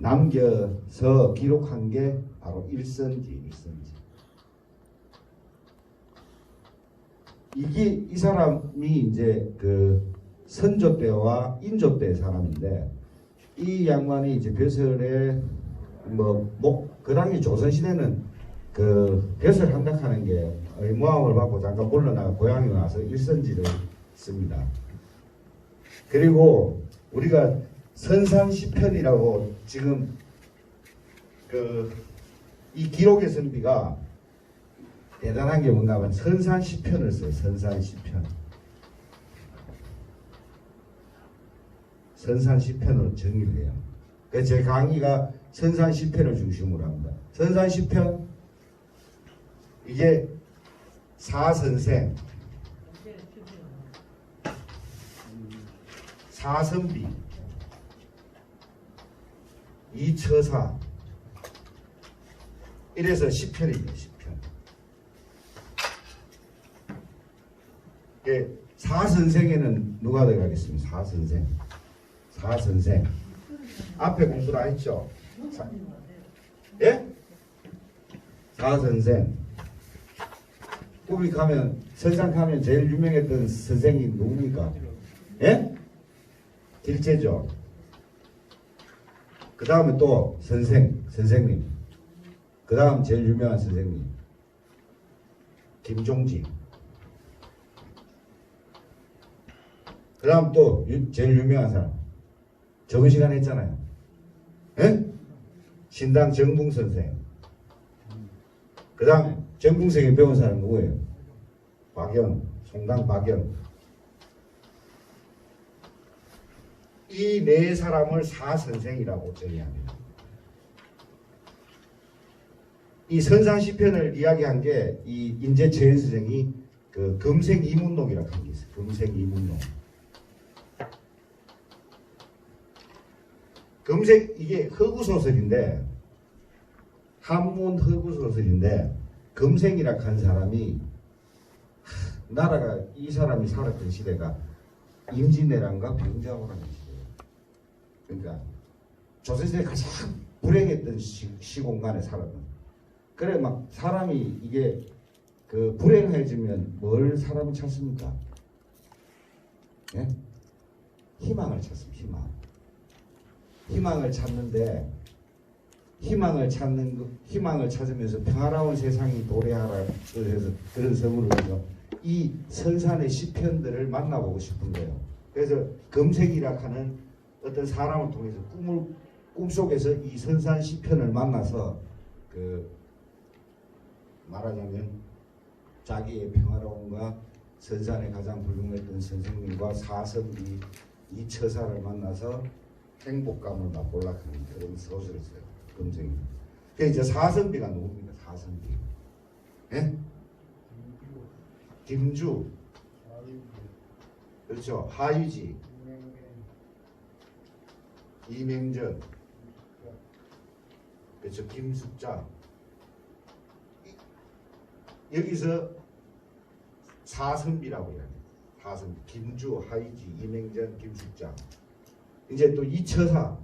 남겨서 기록한 게 바로 일선지. 이 사람이 이제 그 선조 때와 인조 때 사람인데, 이 양반이 이제 벼슬에 그 당시 조선 시대는 그 벼슬 한다하는 게 모함을 받고 잠깐 물러나가 고향에 와서 일선지를 씁니다. 그리고 우리가 선산시편이라고 지금 이 기록의 선비가 대단한 게 뭔가 하면 선산시편을 써요. 선산시편으로 정의를 해요. 그래서 제 강의가 선산시편을 중심으로 합니다. 선산시편, 이게 사선생, 사선비, 이처사, 이래서 시편입니다. 시편. 사선생에는 누가 들어가겠습니까? 사선생. 앞에 공부를 안 했죠? 예? 사선생. 꾸비 가면, 선상 가면 제일 유명했던 선생이 누굽니까? 예? 길제죠. 그 다음에 또 선생님. 그 다음 제일 유명한 선생님. 김종지. 그 다음 또 제일 유명한 사람. 저번 시간에 했잖아요. 예? 신당 정붕 선생. 그 다음 정붕생이 배운 사람 누구예요? 박영. 송당 박영. 이 네 사람을 사선생이라고 정의합니다. 이 선산시편을 이야기한 게 이 인제최현 선생이 그 금생이문록이라고 한 게 있어요. 금생이문록. 이게 허구소설인데, 한문 허구소설인데, 금생이라고 한 사람이, 나라가, 이 사람이 살았던 시대가 임진왜란과 병자호란의 시대예요. 그러니까 조선시대 가장 불행했던 시공간에 살았던. 그래 막 사람이 이게 그 불행해지면 뭘 사람이 찾습니까? 예? 희망을 찾습니다. 희망을 찾는데, 희망을 찾으면서 평화로운 세상이 도래하라 그래서 그런 성으로 해서 이 선산의 시편들을 만나보고 싶은 거예요. 그래서 금색이라 하는 어떤 사람을 통해서 꿈속에서 이 선산 시편을 만나서 말하자면 자기의 평화로움과 선산의 가장 훌륭했던 선생님과 사선비 이처사를 만나서 행복감을 맛보려고 하는 그런 소설을 써요. 금생이. 그 이제 사선비가 누굽니까? 사선비. 예? 김주. 그렇죠. 하유지. 이맹전. 그렇죠. 김숙자. 여기서 사선비라고 해야 돼요. 사선비. 김주, 하유지, 이맹전, 김숙자. 이제 또 이처사.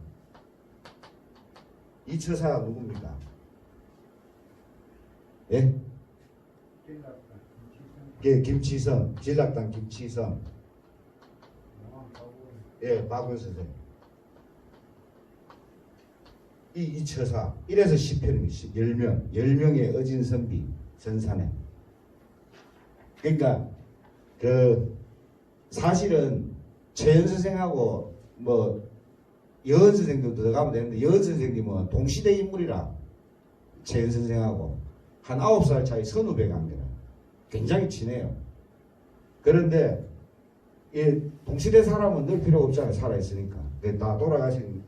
이처사가 누굽니까? 예? 예, 김치성. 진락당 김치성. 예, 박원 선생. 이 이처사. 이래서 시편입니다. 10명. 10명의 어진선비. 선산에. 그러니까 사실은 최현 선생하고 여은 선생도 들어가면 되는데, 여은 선생님은 동시대 인물이라 최현 선생하고 한 9살 차이 선후배 관계라 굉장히 친해요. 그런데 이 동시대 사람은 늘 필요 없잖아요. 살아있으니까. 다 돌아가신.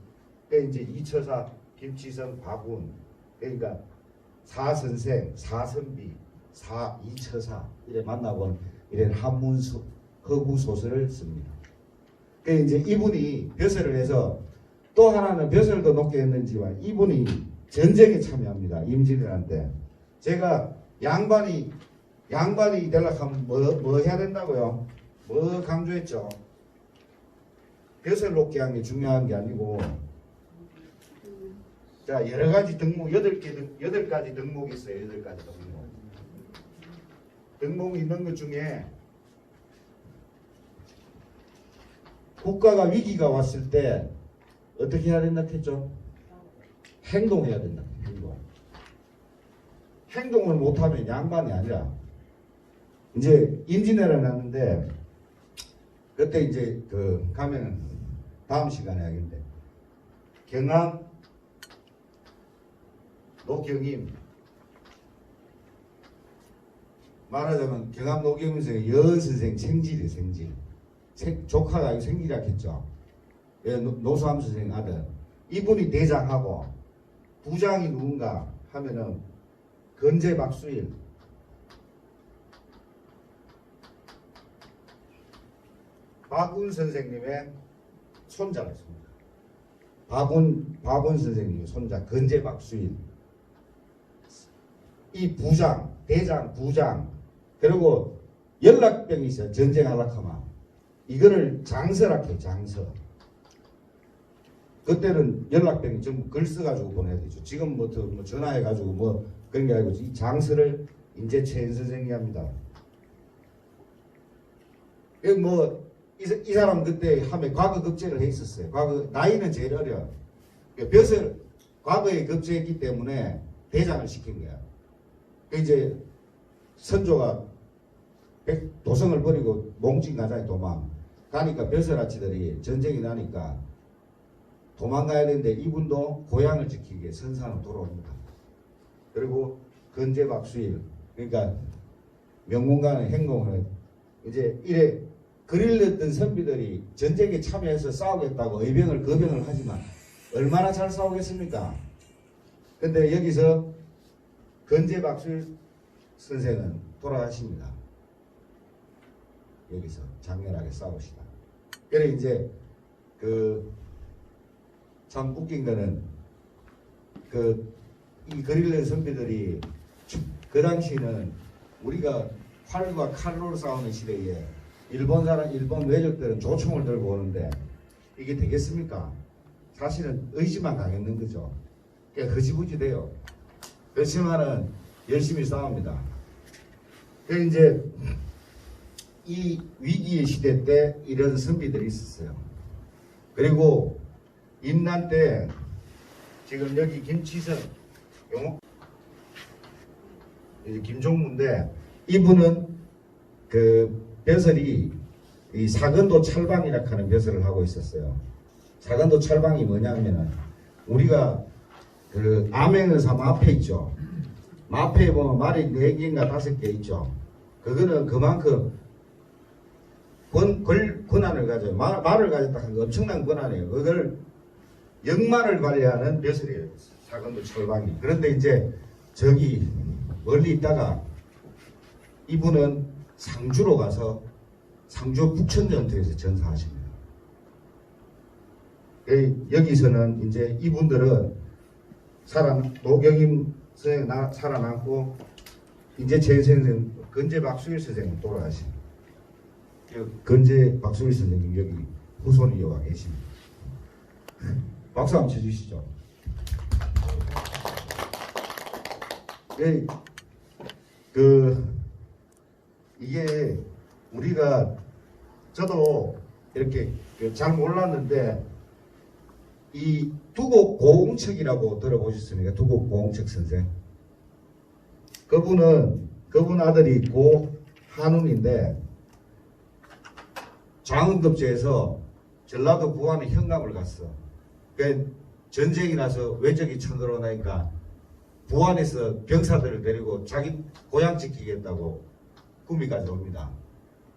이제 이처사, 김치성, 박운. 그러니까 사선생, 사선비, 이처사 이래 만나본 이런 한문 허구 소설을 씁니다. 이제 이분이 벼슬을 해서 또 하나는 벼슬도 높게 했는지만 이분이 전쟁에 참여합니다. 임진왜란 때. 제가 양반이 되려고 하면 뭐 해야 된다고요? 뭐 강조했죠? 벼슬 높게 하는 게 중요한 게 아니고 자, 여러 가지 덕목, 8가지 덕목이 있어요. 8가지 덕목. 덕목이 있는 것 중에 국가가 위기가 왔을 때 어떻게 해야 된다 했죠? 행동해야 된다. 행동. 행동을 못하면 양반이 아니라 이제 임진왜란이 났는데 그때 이제 그 가면은 다음 시간에 하겠는데 경암 노경임 말하자면 경암 노경임에서 여은 선생 생질이에요. 생질. 조카가 아니고 생질이라고 했죠. 노수함 선생 아들. 이분이 대장하고 부장이 누군가 하면은 건재 박수일, 박운 선생님의 손자가 있습니다. 박운 선생님의 손자 건재 박수일. 이 부장, 대장, 부장, 그리고 연락병이 있어요. 전쟁하려면 이거를 장서라고 해요. 장서. 그때는 연락병이 전부 글 써가지고 보내야 되죠. 지금 뭐 전화해가지고 뭐 그런 게 아니고 이 장서를 인재채연 선생님이 합니다. 이 사람 그때 하면 과거 급제를 해 있었어요. 과거 나이는 제일 어려. 벼슬 과거에 급제했기 때문에 대장을 시킨 거야. 이제 선조가 도성을 버리고 몽진 가자니 도망 가니까 벼슬아치들이 전쟁이 나니까 도망가야 되는데 이분도 고향을 지키기 위해 선산으로 돌아옵니다. 그리고 건재박수일, 그러니까 명문가는 행동을 이제 이래 글을 넣던 선비들이 전쟁에 참여해서 싸우겠다고 의병을 거병을 하지만 얼마나 잘 싸우겠습니까? 근데 여기서 건재박수일 선생은 돌아가십니다. 여기서 장렬하게 싸우시다. 그래 이제 참 웃긴 거는 이 그릴레 선비들이 그 당시는 우리가 활과 칼로 싸우는 시대에 일본 외적들은 조총을 들고 오는데 이게 되겠습니까? 사실은 의지만 강했는 거죠. 그러니까 흐지부지 돼요. 그렇지만은 열심히 싸웁니다. 그 이제 이 위기의 시대 때 이런 선비들이 있었어요. 그리고 임난 때 지금 여기 김치선 김종무인데 이분은 그 벼슬이 이 사근도 철방이라 하는 벼슬을 하고 있었어요. 사근도 철방이 뭐냐면은 우리가 그 암행의사 마패 있죠. 마패에 보면 말이 4개인가 5개 있죠. 그거는 그만큼 권한을 가져요. 말을 가졌다 하는 거 엄청난 권한이에요. 그걸 역마를 관리하는 벼슬이에요. 사근도 철방이. 그런데 이제 저기 멀리 있다가 이분은 상주로 가서 상주 북천전투에서 전사하십니다. 여기서는 이제 이분들은 노경임 선생 살아남고 이제 제 선생 건재 박수일 선생님 돌아가십니다. 건재 박수일 선생님 여기 후손이 와 계십니다. 박수 한번 쳐주시죠. 이게 우리가 저도 이렇게 잘 몰랐는데 이 두곡 고홍책이라고 들어보셨습니까? 두곡 고홍책 선생. 그분 아들이 고 한운인데 장흥급제에서 전라도 부안에 현감을 갔어. 그 전쟁이 나서 외적이 쳐들어오니까 부안에서 병사들을 데리고 자기 고향 지키겠다고 구미까지 옵니다.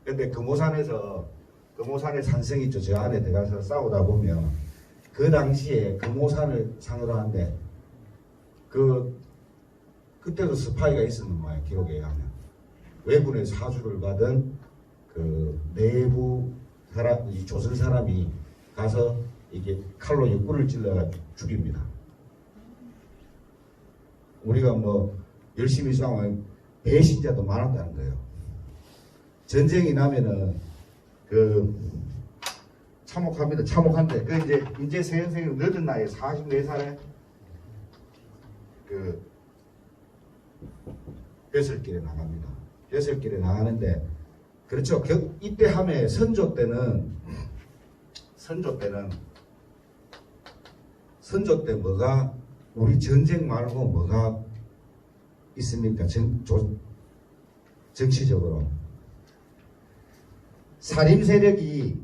근데 금오산에 산성 있죠. 저 안에 들어가서 싸우다 보면 그 당시에 금오산을 상으로 하는데 그때도 스파이가 있었는 거예요. 기록에 의하면 외군의 사주를 받은 그 내부 사람, 이 조선 사람이 가서 이게 칼로 옆구리를 찔러가 죽입니다. 우리가 뭐 열심히 싸우면 배신자도 많았다는 거예요. 전쟁이 나면은 참혹합니다. 참혹한데 이제 인재 세연생이 늦은 나이에 44살에 그 벼슬길에 나갑니다. 벼슬길에 나가는데 그렇죠. 이때 함에 선조 때는 뭐가 우리 전쟁 말고 뭐가 있습니까? 정치적으로 살림 세력이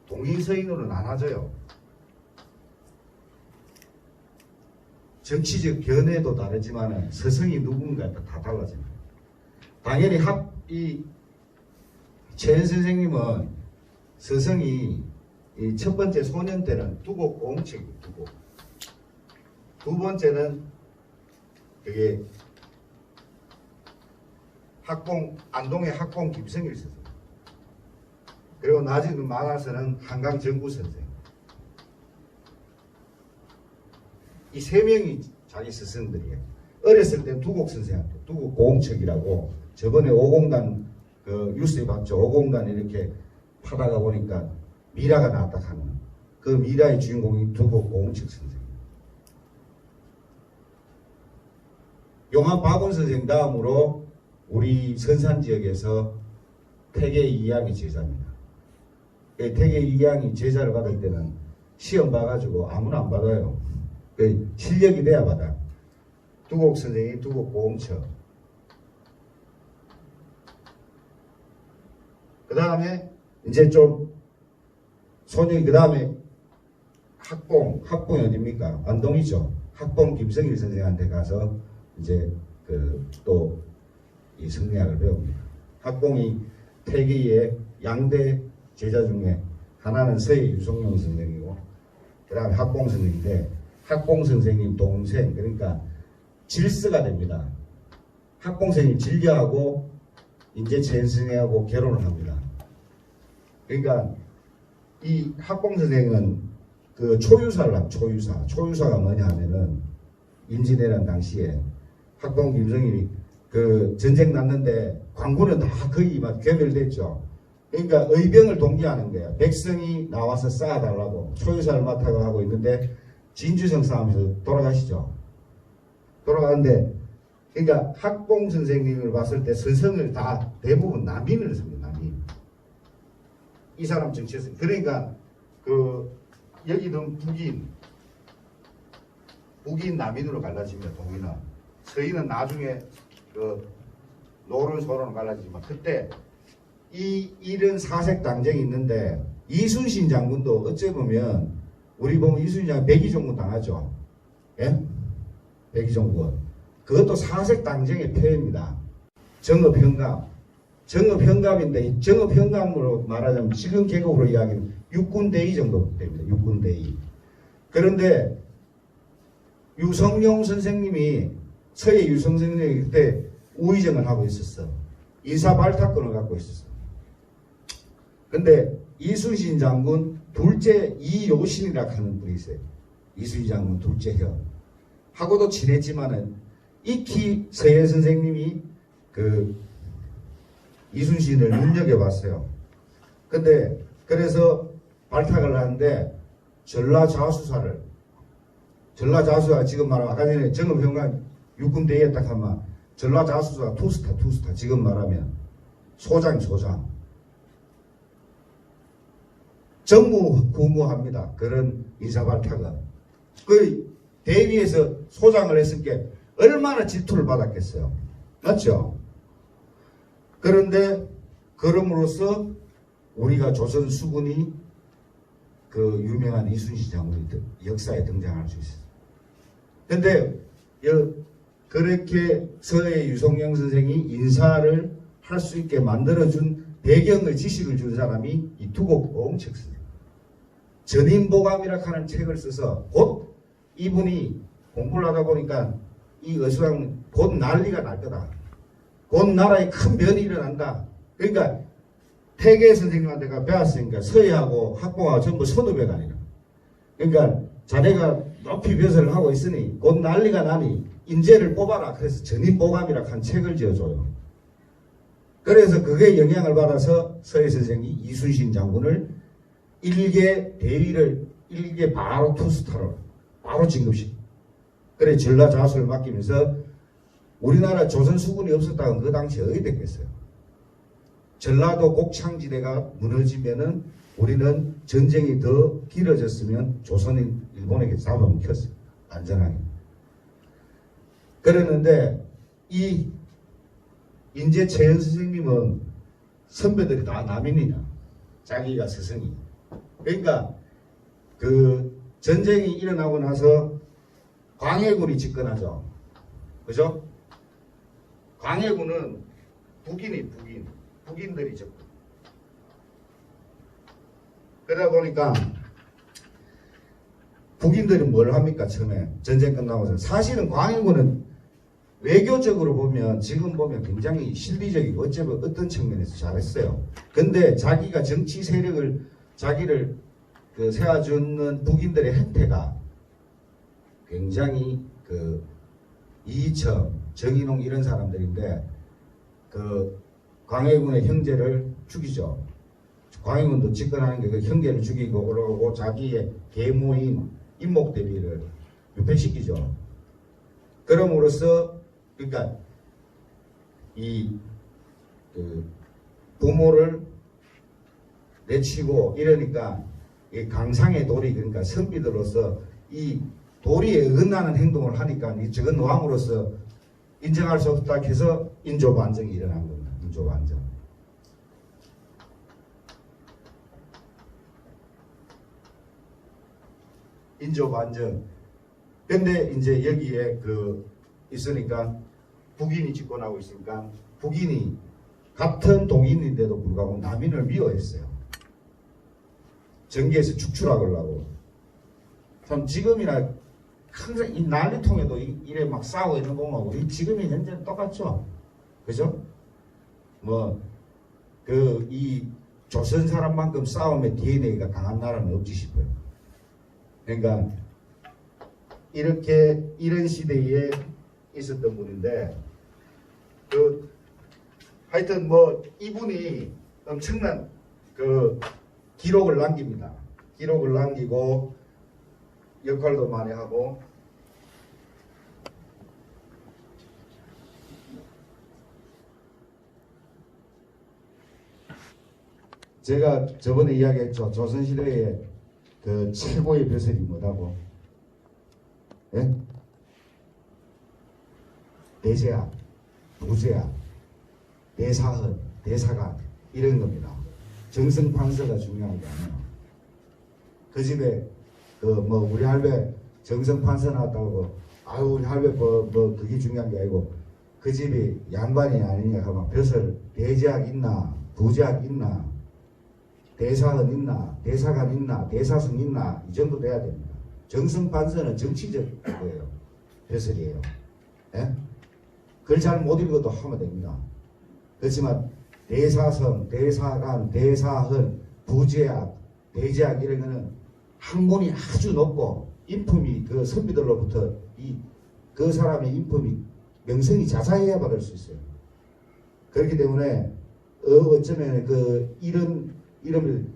동인서인으로 나눠져요. 정치적 견해도 다르지만 서성이 누군가 다 달라집니다. 당연히 최현 선생님은 서성이 이 첫 번째 소년 때는 두곡 고흥책이에요. 두곡. 두 번째는 그게 안동의 학봉 김성일 선생. 그리고 나중에 만화서는 한강정구 선생. 이 세 명이 자기 스승들이에요. 어렸을 때 두곡 선생한테 두곡 고흥책이라고 저번에 5공단 그 뉴스에 봤죠. 5공단 이렇게 파다가 보니까 미라가 나왔다 하는 그 미라의 주인공이 두곡 고흥책 선생. 용한 박원 선생 다음으로 우리 선산 지역에서 태계 이양이 제자입니다. 태계 이양이 제자를 받을 때는 시험 봐가지고 아무나 안 받아요. 실력이 돼야 받아. 두곡 선생이 두곡 고흥처. 그 다음에 이제 좀 소녀이 그 다음에 학봉이 어딥니까? 안동이죠. 학봉 김성일 선생한테 가서 이제 또 이 성리학을 배웁니다. 학봉이 태계의 양대 제자 중에 하나는 서해 유성룡 선생이고 그 다음에 학봉 선생인데 학봉 선생님 동생 그러니까 질서가 됩니다. 학봉 선생님 진료하고 이제 최현 선생하고 결혼을 합니다. 그러니까 이 학봉 선생은 그 초유사를 합니다. 초유사가 뭐냐 하면은 임진왜란 당시에 학봉 김성일이 그 전쟁 났는데 광군은 다 거의 막 괴멸됐죠. 그러니까 의병을 동기하는 거예요. 백성이 나와서 쌓아달라고 초유사를 맡아가 하고 있는데 진주성 싸움에서 돌아가시죠. 돌아가는데 그러니까 학봉 선생님을 봤을 때 선성을 다 대부분 남인을 씁니다. 남인. 이 사람 정치했어요. 그러니까 여기는 북인 남인으로 갈라집니다. 동인은. 서인은 나중에 노른 소로로 갈라지지만 그때 이런 사색 당쟁이 있는데 이순신 장군도 어째 보면 우리 보면 이순신 장군 백의종군 당하죠. 예? 백의종군. 그것도 사색 당쟁의 폐해입니다. 정읍현감인데 정읍현감으로 말하자면 지금 계급으로 이야기하면 육군대위 정도 됩니다. 육군대위. 그런데 유성룡 선생님이 서해 유성 선생님이 그때 우의정을 하고 있었어. 인사발탁권을 갖고 있었어. 근데 이순신 장군 둘째 이요신이라고 하는 분이 있어요. 이순신 장군 둘째 형. 하고도 친했지만은 익히 서해 선생님이 이순신을 눈여겨봤어요. 근데 그래서 발탁을 하는데 전라자수사가 지금 말하면 아까 전에 정읍현관 육군대위에 딱 하면 전라자수사가 투스타 지금 말하면 소장 전무후무합니다. 그런 인사발탁은 그 대위에서 소장을 했을 게 얼마나 질투를 받았겠어요. 맞죠? 그런데 그럼으로써 우리가 조선 수군이 그 유명한 이순신 장군이 역사에 등장할 수 있어요. 근데 그렇게 서해 유성룡 선생이 인사를 할 수 있게 만들어준 배경의 지식을 준 사람이 이 두곡 고흥책 선생. 전인보감이라고 하는 책을 써서 곧 이분이 공부를 하다 보니까 이 어수강 곧 난리가 날 거다. 곧 나라에 큰 변이 일어난다. 그러니까 태계 선생님한테가 배웠으니까 서해하고 학봉하고 전부 선후배가 아니라. 그러니까 자네가 높이 벼슬을 하고 있으니 곧 난리가 나니 인재를 뽑아라. 그래서 전인보감이라고 한 책을 지어줘요. 그래서 그게 영향을 받아서 서해 선생이 이순신 장군을 일개 대위를 일개 바로 투스타로 바로 진급식. 그래 전라자수를 맡기면서 우리나라 조선 수군이 없었다면 그 당시에 어디 됐겠어요. 전라도 곡창지대가 무너지면은 우리는 전쟁이 더 길어졌으면 조선이 일본에게 잡아먹혔어요. 안전하게. 그랬는데 이 인제 최현 선생님은 선배들이 다 남인이냐. 자기가 스승이. 그러니까 그 전쟁이 일어나고 나서 광해군이 집권하죠. 그죠? 광해군은 북인들이 집권. 그러다 보니까 북인들이 뭘 합니까? 처음에 전쟁 끝나고서 사실은 광해군은 외교적으로 보면 지금 보면 굉장히 실리적이고 어떤 측면에서 잘했어요. 근데 자기가 정치 세력을 자기를 세워주는 북인들의 행태가 굉장히 이이청, 정인홍 이런 사람들인데 광해군의 형제를 죽이죠. 광해군도 집권하는 게 그 형제를 죽이고 그러고 자기의 계모인 임목대비를 유폐시키죠. 그럼으로써 그러니까 부모를 내치고 이러니까 이 강상의 도리 그러니까 선비들로서 이 도리에 어긋나는 행동을 하니까 이 적은 왕으로서 인정할 수 없다 해서 인조반정이 일어난 겁니다. 인조반정. 인조반정. 근데 이제 여기에 있으니까 북인이 집권하고 있으니까 북인이 같은 동인인데도 불구하고 남인을 미워했어요. 전개에서 축출하려고. 참 지금이나 항상 이 난리통에도 이래 막 싸우고 있는 거 보면 지금이 현재는 똑같죠. 그죠? 이 조선 사람만큼 싸움의 DNA가 강한 나라는 없지 싶어요. 그러니까 이런 시대에 있었던 분인데 하여튼 이분이 엄청난 기록을 남깁니다. 기록을 남기고 역할도 많이 하고 제가 저번에 이야기했죠. 조선시대의 최고의 벼슬이 뭐라고? 예? 대제학, 부제학, 대사헌, 대사관 이런 겁니다. 정성판서가 중요한 게 아니에요. 그 집에 우리 할배 정성판서 나왔다고 아유 우리 할배 그게 중요한 게 아니고 그 집이 양반이 아니냐 하면 벼슬 대제학 있나 부제학 있나 대사헌 있나 대사관 있나 대사성 있나 이 정도 돼야 됩니다. 정성판서는 정치적 거예요. 벼슬이에요. 예? 글 잘 못 읽어도 하면 됩니다. 그렇지만 대사성, 대사관, 대사헌, 부제학, 대제학 이런 거는 학문이 아주 높고 인품이 선비들로부터 그 사람의 인품이 명성이 자자해야 받을 수 있어요. 그렇기 때문에 어쩌면 이름을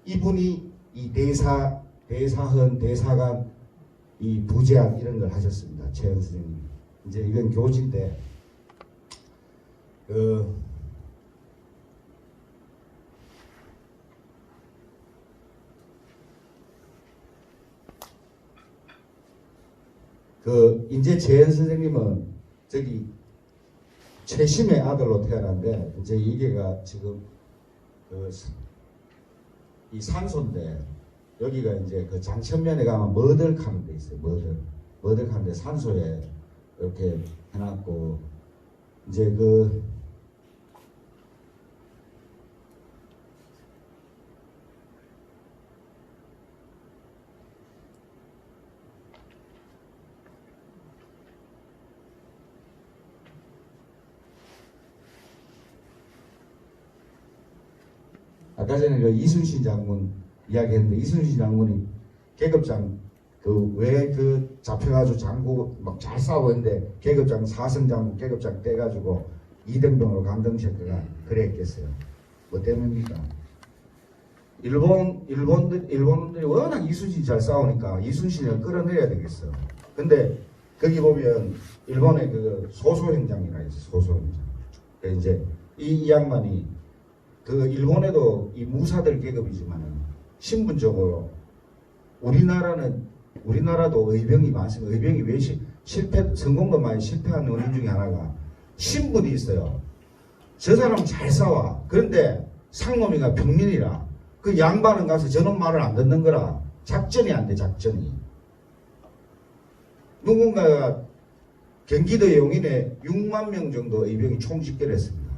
이분이 이 대사헌, 대사관, 이 부제학 이런 걸 하셨습니다. 최현 선생님. 이제 이건 교지인데 이제 최현 선생님은 저기 최심의 아들로 태어났는데 이제 이게가 지금 이 산소인데 여기가 이제 장천면에 가면 머들카는 데 있어요. 머들카는 데 산소에 이렇게 해놨고 이제 아까 전에 이순신 장군 이야기했는데 이순신 장군이 계급장 왜 잡혀가지고 장구 막 잘 싸우고 있는데 계급장 사성장군 계급장 떼가지고 이등병으로 강등시켰다가 그랬겠어요. 뭐 때문입니까? 일본들이 워낙 이순신이 잘 싸우니까 이순신을 끌어내려야 되겠어. 근데 거기 보면 일본의 그 소소행장이라 있어. 소소행장. 이제 이 양반이 그 일본에도 이 무사들 계급이지만은 신분적으로 우리나라도 의병이 많습니다. 의병이 왜 성공도 많이 실패한 원인 중에 하나가 신분이 있어요. 저 사람 잘 싸워. 그런데 상놈이가 평민이라 그 양반은 가서 저놈 말을 안 듣는 거라 작전이 안 돼. 작전이. 누군가가 경기도 용인에 6만 명 정도 의병이 총집결했습니다.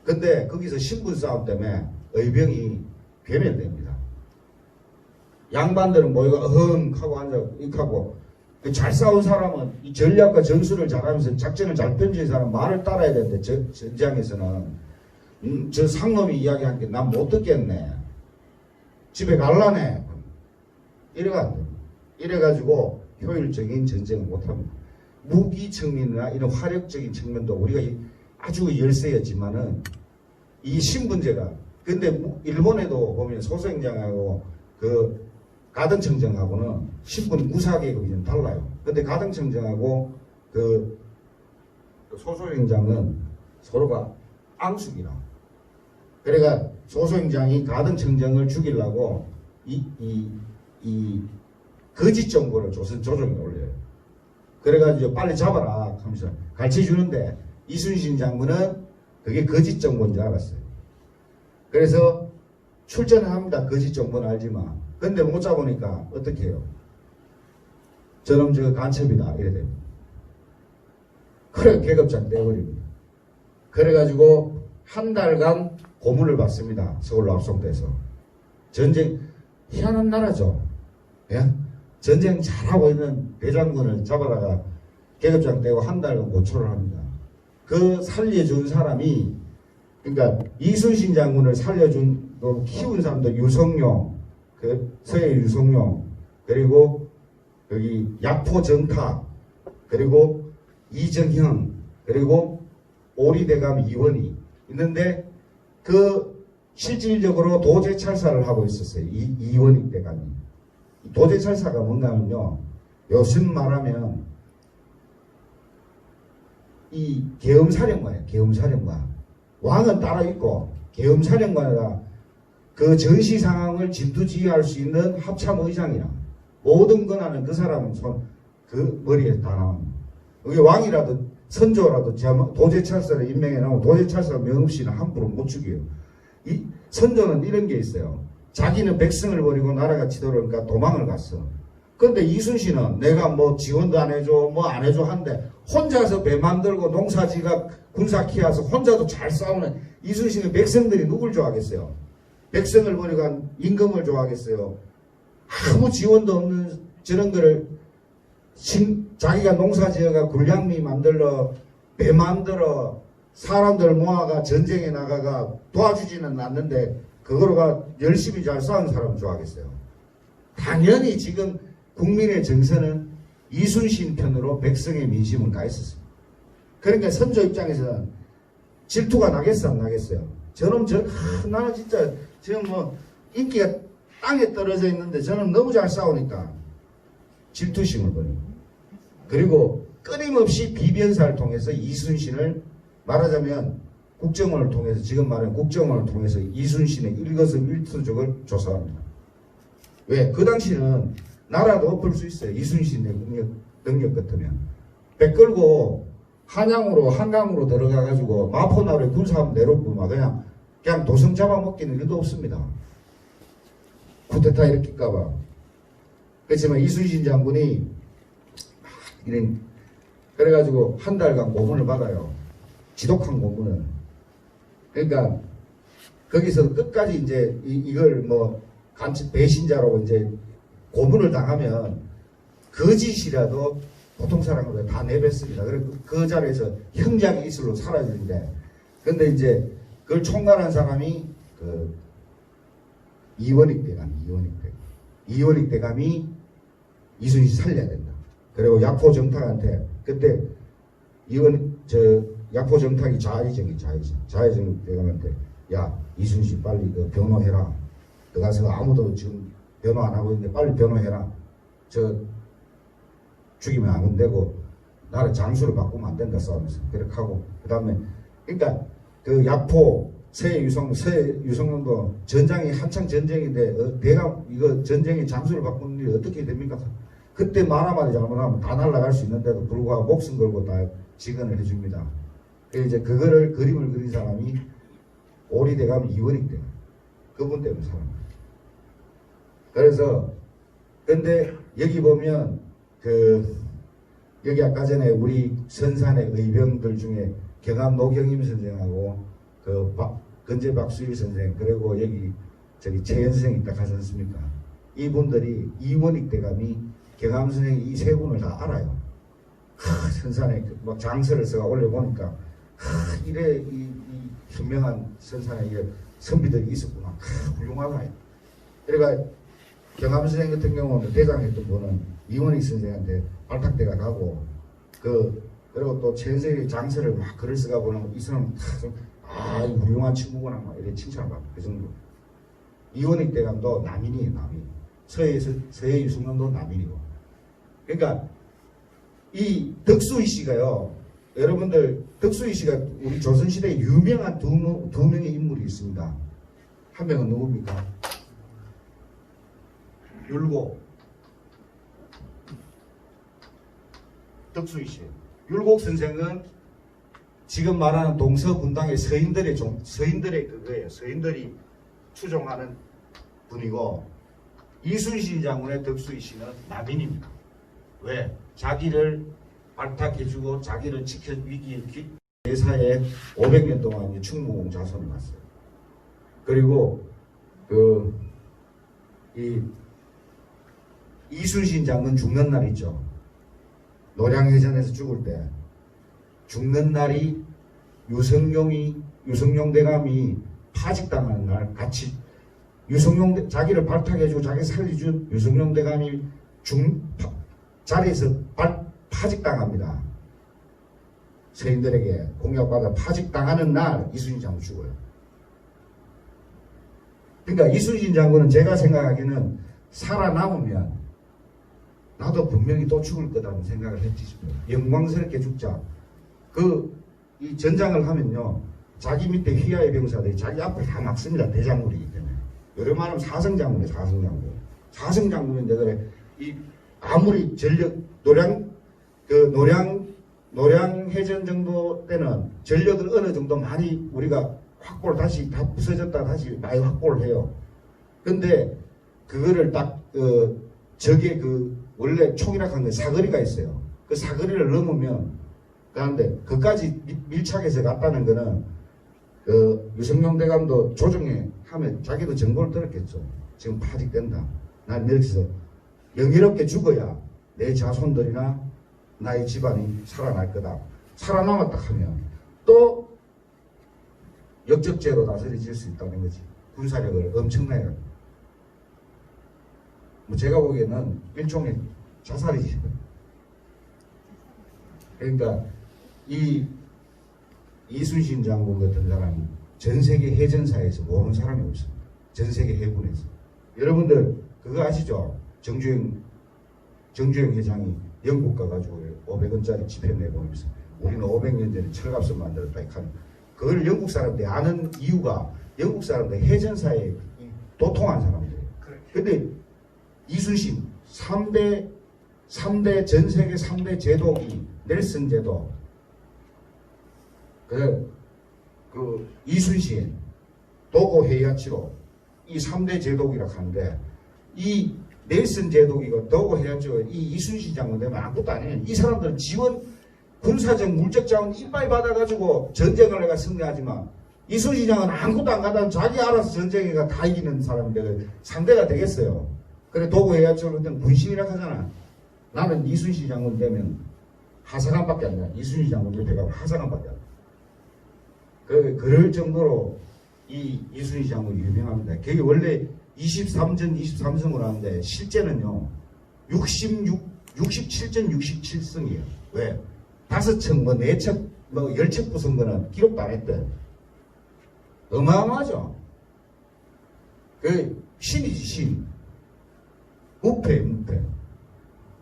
근데 거기서 신분 싸움 때문에 의병이 괴멸됩니다. 양반들은 모이가 하고 앉아 익하고 잘 싸운 사람은 이 전략과 전술을 잘하면서 작전을 잘 펼친 사람 말을 따라야 되는데 전장에서는 저 상놈이 이야기한 게 난 못 듣겠네. 집에 갈라네. 이래가 안 됩니다. 이래가지고 효율적인 전쟁을 못합니다. 무기 측면이나 이런 화력적인 측면도 우리가 아주 열세였지만은 이 신분제가 근데 일본에도 보면 소소행장하고 그 가등청정하고는 신분 무사계급이 좀 달라요. 근데 가등청정하고 그 소소행장은 서로가 앙숙이라. 그래가 소소행장이 가등청정을 죽이려고 이 거짓 정보를 조정에 올려요. 그래가지고 빨리 잡아라 하면서 가르쳐주는데 이순신 장군은 그게 거짓 정보인 줄 알았어요. 그래서 출전을 합니다. 거짓 정보는 알지만. 근데 못 잡으니까 어떻게 해요? 저놈 저 간첩이다 이래 됩니다. 그래 계급장 떼버립니다. 그래가지고 한 달간 고문을 받습니다. 서울로 압송돼서. 전쟁 희한한 나라죠. 예? 전쟁 잘하고 있는 대장군을 잡아다가 계급장 떼고 한 달간 고초를 합니다. 그 살려준 사람이 그러니까 이순신 장군을 살려준 키운 사람도 유성룡, 그 서해 유성룡, 그리고 여기 약포정탁, 그리고 이정형, 그리고 오리대감 이원이 있는데 그 실질적으로 도제찰사를 하고 있었어요. 이원익 대감이. 도제찰사가 뭔가 하면요. 요즘 말하면 이 계엄사령관이에요. 계엄사령관. 왕은 따로 있고 계엄사령관이라 그 전시 상황을 진두지휘할 수 있는 합참의장이라 모든 권한은 그 사람 그 머리에 다 나옵니다. 여기 왕이라도 선조라도 도제찰사를 임명해 놓으면 도제찰사 명없이는 함부로 못 죽여요. 이 선조는 이런 게 있어요. 자기는 백성을 버리고 나라가 치도르니까 도망을 갔어. 근데 이순신은 내가 뭐 지원도 안 해줘 뭐 안 해줘 한데 혼자서 배 만들고 농사지가 군사 키워서 혼자도 잘 싸우는 이순신의 백성들이 누굴 좋아하겠어요? 백성을 버리고 한 임금을 좋아하겠어요? 아무 지원도 없는 저런 거를 자기가 농사지어가 굴량미 만들러 배 만들어 사람들 모아가 전쟁에 나가가 도와주지는 않는데 그거로가 열심히 잘 싸운 사람을 좋아하겠어요? 당연히 지금 국민의 정서는 이순신 편으로 백성의 민심은 가 있었습니다. 그러니까 선조 입장에서는 질투가 나겠어 안 나겠어요? 저놈 나는 진짜 지금 뭐 인기가 땅에 떨어져 있는데 저놈 너무 잘 싸우니까 질투심을 버립니다. 그리고 끊임없이 비변사를 통해서 이순신을 말하자면 국정원을 통해서 지금 말하는 국정원을 통해서 이순신의 일거수일투족을 조사합니다. 왜? 그 당시는 나라도 엎을 수 있어요. 이순신의 능력 같으면. 배 끌고 한강으로 들어가가지고 마포나루에 군사함 내놓고 막 그냥 도성 잡아먹기는 일도 없습니다. 쿠데타 일으킬까봐. 그렇지만 이순신 장군이 그래가지고 한 달간 고문을 받아요. 지독한 고문을. 그러니까 거기서 끝까지 이제 이걸 뭐 배신자라고 이제 고문을 당하면 거짓이라도 보통 사람으로 다 내뱉습니다. 그래서 그 자리에서 형장의 이슬로 사라지는데, 근데 이제 그걸 총괄한 사람이 그 이원익 대감이 이순신 살려야 된다. 그리고 약포정탁한테 그때 약포정탁이 자의정 대감한테 야 이순신 빨리 그 변호해라. 들어가서 아무도 지금 변호 안 하고 있는데 빨리 변호해라. 저 죽이면 안 된다고 나를 장수를 바꾸면 안 된다 싸우면서 그렇게 하고 그 다음에 그러니까 그 야포 서해유성론도 전장이 한창 전쟁인데 대강 이거 전쟁의 장수를 바꾸는 일이 어떻게 됩니까? 그때 말 한마디 잘못하면 다 날아갈 수 있는데도 불구하고 목숨 걸고 다 지원을 해줍니다. 이제 그거를 그림을 그린 사람이 오리대감 이원익 때 그분 때문에 살아요. 그래서 근데 여기 보면 여기 아까 전에 우리 선산의 의병들 중에 경암 노경임 선생하고 건재 박수일 선생 그리고 여기 저기 최현 선생 있다 가지 않습니까? 이분들이 이원익 대감이 경암 선생이 이 세 분을 다 알아요. 선산에 막 장서를 써가 올려보니까 이래 이 현명한 선산에 선비들이 있었구나. 훌륭하다. 그러니까 경암 선생 같은 경우는 대장했던 분은 이원익 선생한테 발탁대가 가고 그리고 또 최현석이 장서를 막 글을 쓰가 보면 이 사람 훌륭한 친구구나 막 이렇게 칭찬을 받고 그 정도. 이원익 대감도 남인이에요. 남인. 서해 유승론도 남인이고. 그러니까 이 덕수이 씨가요. 여러분들 덕수이 씨가 우리 조선시대에 유명한 두 명의 인물이 있습니다. 한 명은 누굽니까? 율곡. 덕수이 씨. 율곡 선생은 지금 말하는 동서분당의 서인들의 그거예요. 서인들이 추종하는 분이고 이순신 장군의 덕수이 씨는 남인입니다. 왜? 자기를 발탁해주고 자기를 지켜 위기에 대사에 500년 동안 충무공 자손을 갔어요. 그리고 이순신 장군 죽는 날 있죠. 노량해전에서 죽을 때 죽는 날이 유성룡 대감이 파직당하는 날 같이 자기를 발탁해주고 자기 살려준 유성룡 대감이 자리에서 파직당합니다. 서인들에게 공약받아 파직당하는 날 이순신 장군 죽어요. 그러니까 이순신 장군은 제가 생각하기에는 살아남으면 나도 분명히 또 죽을 거다는 생각을 했지 싶어요. 영광스럽게 죽자. 이 전장을 하면요. 자기 밑에 휘하의 병사들이 자기 앞을 다 막습니다. 대장군이기 때문에. 요런 말하면 사성장군이에요. 사성장군. 사성장군인데 그래. 아무리 전력 노량해전 정도 때는 전력을 어느 정도 많이 우리가 확보를 다시 다 부서졌다 다시 많이 확보를 해요. 근데 그거를 딱 적의 원래 총이라 하는 사거리가 있어요. 그 사거리를 넘으면 그런데 그까지 밀착해서 갔다는 거는 유성룡 대감도 조정에 하면 자기도 정보를 들었겠죠. 지금 파직된다. 난 여기서 영예롭게 죽어야 내 자손들이나 나의 집안이 살아날 거다. 살아남았다 하면 또 역적죄로 다스려질 수 있다는 거지. 군사력을 엄청나게. 제가 보기에는 일종의 자살이지. 그러니까 이순신 장군 같은 사람이 전 세계 해전사에서 모르는 사람이 없습니다. 전 세계 해군에서. 여러분들 그거 아시죠? 정주영 회장이 영국 가가지고 500원짜리 지폐 내보면서 우리는 500년 전에 철갑선 만들었다 하는 그걸 영국 사람들이 아는 이유가 영국 사람들 해전사에 도통한 사람들이에요. 근데 이순신 3대 전 세계 3대 제독이 넬슨 제독 이순신 도고 헤이아치로 이 3대 제독이라고 하는데 이 넬슨 제독이고 도고 헤이아치로 이 이순신 장군 되면 아무것도 아니에요. 이 사람들은 지원 군사적 물적 자원 이빨 받아가지고 전쟁을 내가 승리하지만 이순신 장은 아무것도 안 가다 자기 알아서 전쟁에가 다 이기는 사람인데 상대가 되겠어요. 그래 도고 헤이아치로 분신이라고 하잖아. 나는 이순신 장군 되면 하사관밖에 안 돼. 이순신 장군 옆에 가면 하사관밖에 안 돼. 그럴 정도로 이 이순신 장군이 유명합니다. 그게 원래 23승을 하는데 실제는요 67전 67승이에요. 왜? 5척, 4척, 10척 부순 거는 기록도 안 했대. 어마어마하죠. 신이지, 신. 무패.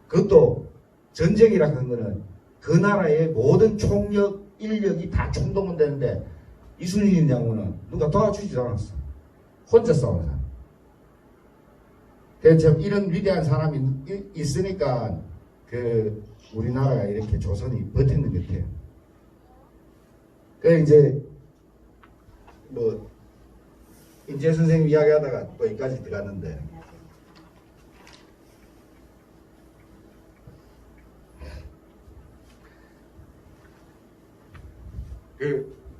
그것도 전쟁이라 하는 거는 그 나라의 모든 총력, 인력이 다 총동원 되는데 이순신 장군은 누가 도와주지도 않았어. 혼자 싸우는 사람. 그래서 이런 위대한 사람이 있으니까 그 우리나라가 이렇게 조선이 버티는 것 같아요. 그래 이제 뭐 인재 선생님 이야기하다가 또 여기까지 들어갔는데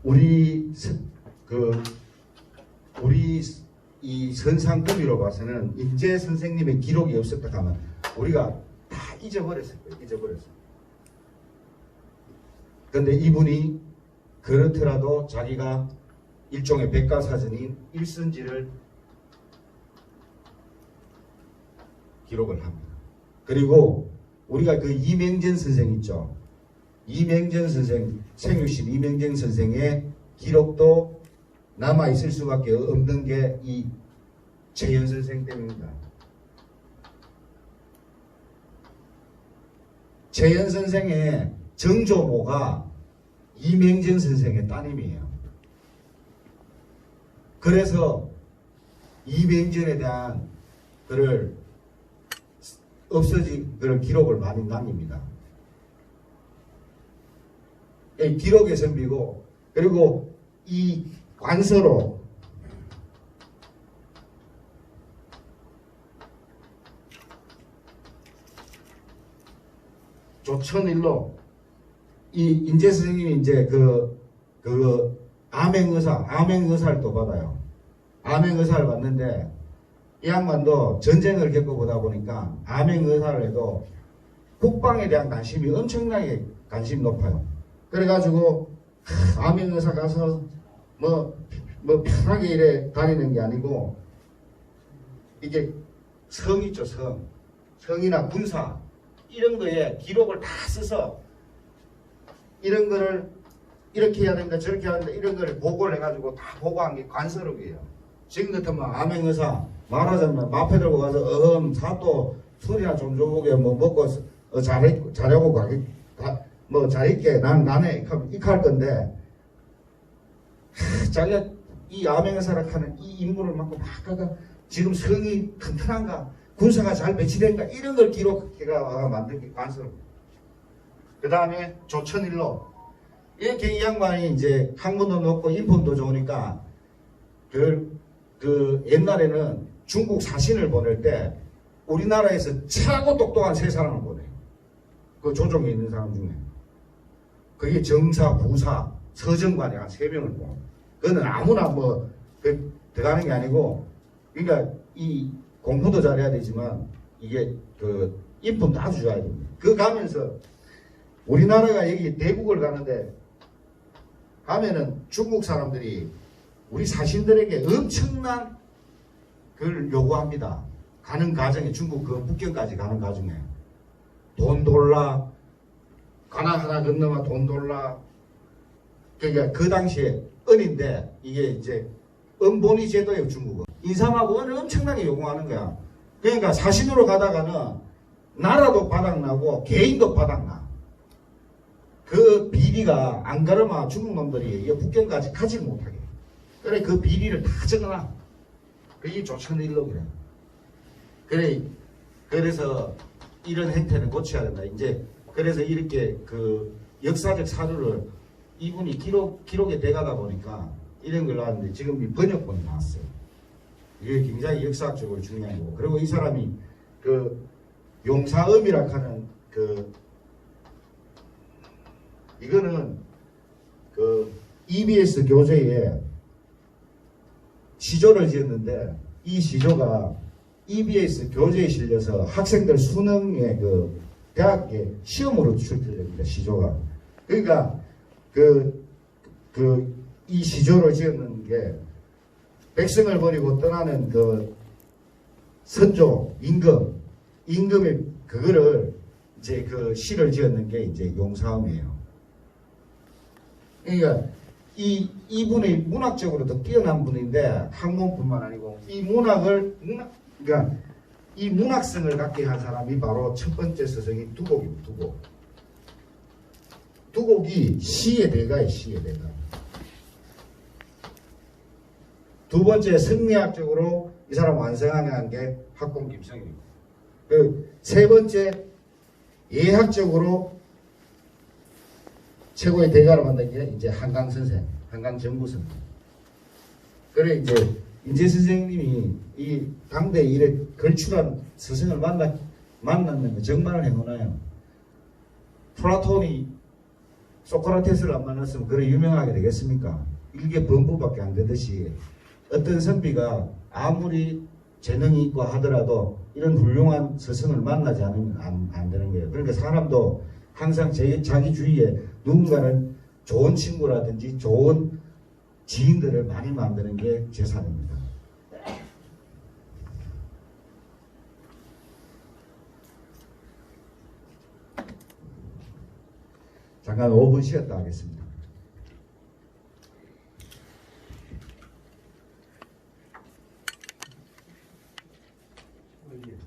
우리 이 선상급이로 봐서는 인재 선생님의 기록이 없었다 하면 우리가 다 잊어버렸을 거예요. 잊어버렸어요. 그런데 이분이 그렇더라도 자기가 일종의 백과사전인 일선지를 기록을 합니다. 그리고 우리가 그 이맹전 선생 있죠. 이맹전 선생, 생유신 이맹전 선생의 기록도 남아있을 수밖에 없는 게 이 최현 선생 때문입니다. 최현 선생의 정조모가 이맹전 선생의 따님이에요. 그래서 이맹전에 대한 그런 기록을 많이 남깁니다. 이 기록의 선비고, 그리고 이 관서로 조천일로 이 인재 선생님이 이제 암행의사를 또 받아요. 암행의사를 받는데 이 양반도 전쟁을 겪어보다 보니까 암행의사를 해도 국방에 대한 관심이 엄청나게 관심이 높아요. 그래가지고 암행의사 가서 뭐 편하게 이래 다니는 게 아니고 이게 성 있죠, 성이나 군사 이런 거에 기록을 다 써서 이런 거를 이렇게 해야 된다 저렇게 해야 된다 이런 거를 보고를 해가지고 다 보고한 게 관서록이에요. 지금 같으면 암행의사 말하자면 마패 들고 가서 사또 술이나 좀 줘보게 뭐 먹고 자려고 뭐 잘있게 나네 이렇게 할 건데 자기가 이 암행의사라 하는 이 임무를 맡고 막 가가 지금 성이 튼튼한가 군사가 잘 배치된가 이런 걸 기록해가 만든 게 관서록. 그 다음에 조천일로 이렇게 이 양반이 이제 학문도 높고 인품도 좋으니까 그 옛날에는 중국 사신을 보낼 때 우리나라에서 최고 똑똑한 세 사람을 보내요. 그 조정에 있는 사람 중에. 그게 정사, 부사, 서정관이 한 3명을 보내. 그거는 아무나 들어가는 게 아니고, 그러니까 이 공부도 잘해야 되지만 이게 인품도 아주 좋아야 됩니다. 그 가면서 우리나라가 여기 대국을 가는데 가면은 중국 사람들이 우리 사신들에게 엄청난 그걸 요구합니다. 가는 과정에 중국 그 북경까지 가는 과정에 돈 돌라 가나 하나 건너면 돈 돌라. 그러니까 그 당시에 은인데 이게 이제 은본위 제도예요. 중국은 인삼하고 은을 엄청나게 요구하는 거야. 그러니까 사신으로 가다가는 나라도 바닥나고 개인도 바닥나. 그 비리가 안 그러면 중국 놈들이 북경까지 가지 못하게. 그래 그 비리를 다 적어놔. 그게 조천일록이래. 그래 그래서 이런 행태는 고쳐야 된다. 이제 그래서 이렇게 그 역사적 사료를 이분이 기록에 돼가다 보니까 이런 걸 나왔는데 지금 이 번역본이 나왔어요. 이게 굉장히 역사적으로 중요한 거고. 그리고 이 사람이 그 용사음이라 하는 이거는 그 EBS 교재에 시조를 지었는데 이 시조가 EBS 교재에 실려서 학생들 수능에 대학에 시험으로 출제됩니다. 시조가. 그러니까 이 시조를 지었는 게 백성을 버리고 떠나는 선조 임금의 그거를 이제 시를 지었는 게 이제 용사음이에요. 그러니까 이분이 문학적으로도 뛰어난 분인데 학문뿐만 아니고 이 그러니까 이 문학성을 갖게 한 사람이 바로 첫 번째 서성이 두곡입니다. 두곡. 두곡이 시의 대가예요. 시의 대가. 두 번째 성리학적으로 이 사람 완성한 게 학공 김성입니다. 세 번째 예학적으로 최고의 대가를 만든 게 이제 한강 선생, 한강 정부선. 그래 이제 인재 선생님이 이 당대 일에 걸출한 스승을 만났는 거 정말 행운해요. 플라톤이 소크라테스를 안 만났으면 그래 유명하게 되겠습니까? 일개 범부밖에 안 되듯이 어떤 선비가 아무리 재능이 있고 하더라도 이런 훌륭한 스승을 만나지 않으면 안 되는 거예요. 그러니까 사람도 항상 자기 주위에 누군가는 좋은 친구라든지 좋은 지인들을 많이 만드는 게 재산입니다. 잠깐 5분 쉬었다 하겠습니다. 예.